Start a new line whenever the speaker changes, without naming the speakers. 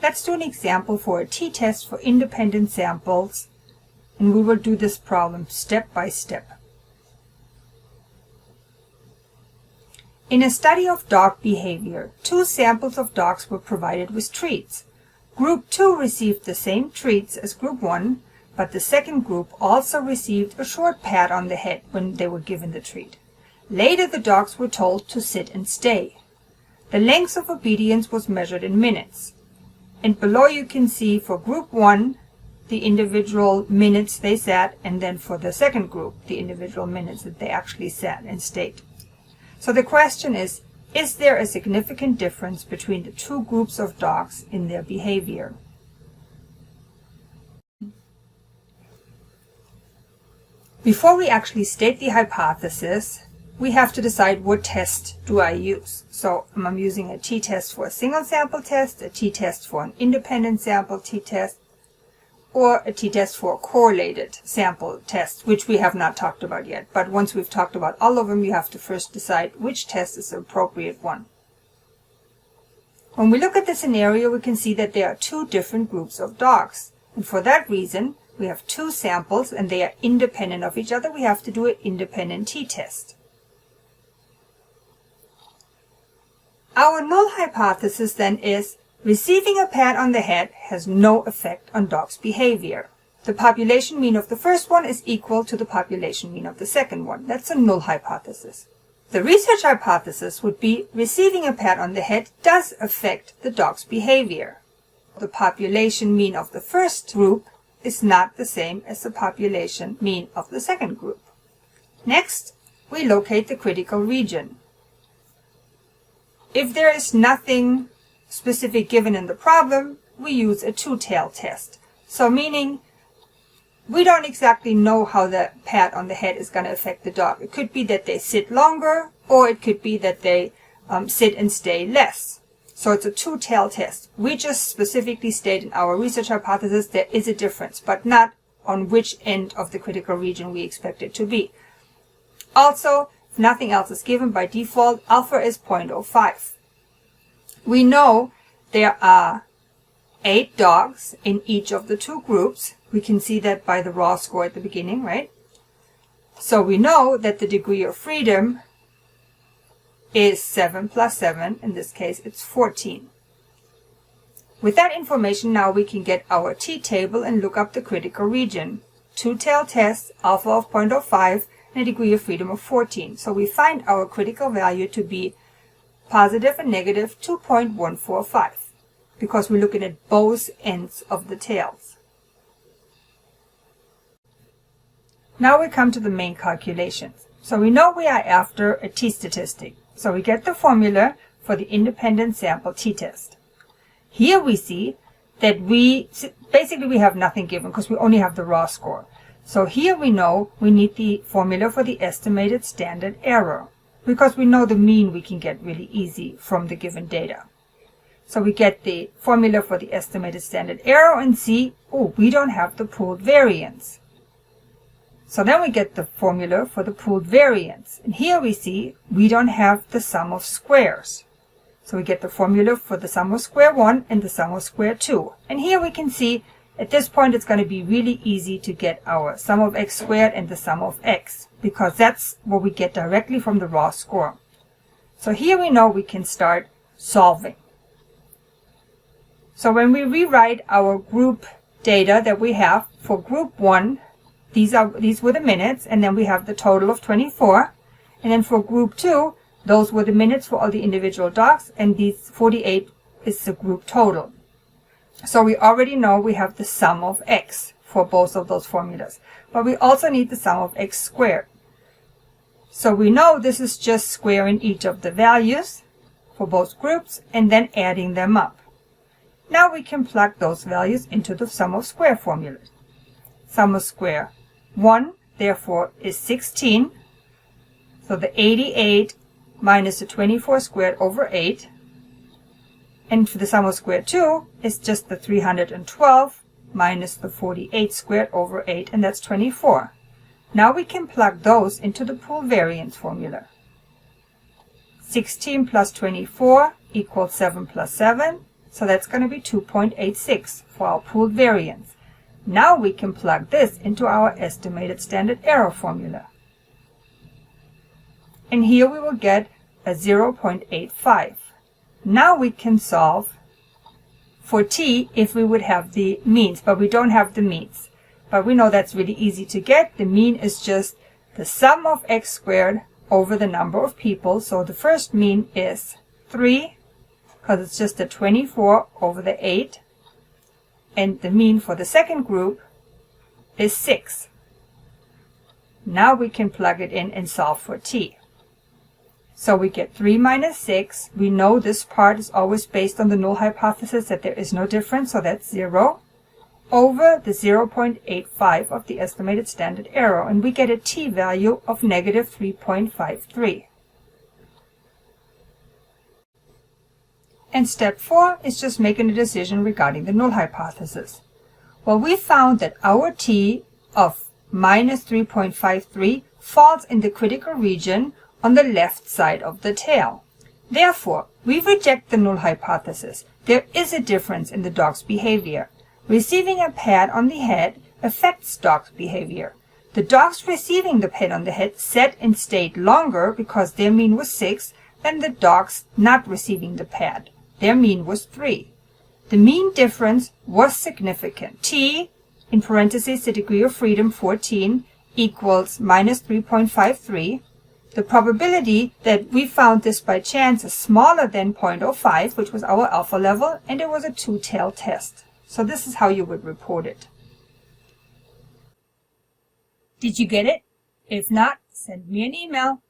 Let's do an example for a t-test for independent samples, and we will do this problem step by step. In a study of dog behavior, 2 samples of dogs were provided with treats. Group 2 received the same treats as Group 1, but the second group also received a short pat on the head when they were given the treat. Later the dogs were told to sit and stay. The length of obedience was measured in minutes. And below you can see for Group 1 the individual minutes they sat, and then for the second group the individual minutes that they actually sat and stayed. So the question is there a significant difference between the 2 groups of dogs in their behavior? Before we actually state the hypothesis, we have to decide what test do I use. So I'm using a t-test for a single sample test, a t-test for an independent sample t-test, or a t-test for a correlated sample test, which we have not talked about yet. But once we've talked about all of them, you have to first decide which test is the appropriate one. When we look at the scenario, we can see that there are 2 different groups of dogs. And for that reason, we have 2 samples and they are independent of each other. We have to do an independent t-test. Our null hypothesis then is receiving a pat on the head has no effect on dogs' behavior. The population mean of the first one is equal to the population mean of the second one. That's a null hypothesis. The research hypothesis would be receiving a pat on the head does affect the dog's behavior. The population mean of the first group is not the same as the population mean of the second group. Next, we locate the critical region. If there is nothing specific given in the problem, we use a two-tailed test. So meaning we don't exactly know how the pat on the head is going to affect the dog. It could be that they sit longer, or it could be that they sit and stay less. So it's a two-tailed test. We just specifically state in our research hypothesis there is a difference, but not on which end of the critical region we expect it to be. Also, if nothing else is given, by default, alpha is 0.05. We know there are 8 dogs in each of the 2 groups. We can see that by the raw score at the beginning, right? So we know that the degree of freedom is 7 plus 7. In this case, it's 14. With that information, now we can get our t-table and look up the critical region. Two-tailed test, alpha of 0.05, and a degree of freedom of 14. So we find our critical value to be positive and negative 2.145, because we're looking at both ends of the tails. Now we come to the main calculations. So we know we are after a t-statistic. So we get the formula for the independent sample t-test. Here we see that we have nothing given because we only have the raw score. So here we know we need the formula for the estimated standard error, because we know the mean we can get really easy from the given data. So we get the formula for the estimated standard error and see, oh, we don't have the pooled variance. So then we get the formula for the pooled variance. And here we see we don't have the sum of squares. So we get the formula for the sum of square 1 and the sum of square 2. And here we can see at this point it's going to be really easy to get our sum of x squared and the sum of x, because that's what we get directly from the raw score. So here we know we can start solving. So when we rewrite our group data that we have for group 1, these were the minutes, and then we have the total of 24. And then for group 2, those were the minutes for all the individual dogs, and these 48 is the group total. So we already know we have the sum of x for both of those formulas. But we also need the sum of x squared. So we know this is just squaring each of the values for both groups and then adding them up. Now we can plug those values into the sum of square formula. Sum of square 1, therefore, is 16. So the 88 minus the 24 squared over 8. And for the sum of square 2 is just the 312 minus the 48 squared over 8, and that's 24. Now we can plug those into the pool variance formula. 16 plus 24 equals 7 plus 7. So that's going to be 2.86 for our pooled variance. Now we can plug this into our estimated standard error formula. And here we will get a 0.85. Now we can solve for t if we would have the means, but we don't have the means. But we know that's really easy to get. The mean is just the sum of x squared over the number of people. So the first mean is 3, because it's just a 24 over the 8. And the mean for the second group is 6. Now we can plug it in and solve for t. So we get 3 minus 6. We know this part is always based on the null hypothesis that there is no difference, so that's 0, over the 0.85 of the estimated standard error, and we get a t value of negative 3.53. And step 4 is just making a decision regarding the null hypothesis. Well, we found that our t of minus 3.53 falls in the critical region on the left side of the tail. Therefore, we reject the null hypothesis. There is a difference in the dog's behavior. Receiving a pat on the head affects dog's behavior. The dogs receiving the pat on the head sat and stayed longer because their mean was 6 than the dogs not receiving the pat. Their mean was 3. The mean difference was significant. T, in parentheses the degree of freedom 14, equals minus 3.53. The probability that we found this by chance is smaller than 0.05, which was our alpha level, and it was a two-tailed test. So this is how you would report it. Did you get it? If not, send me an email.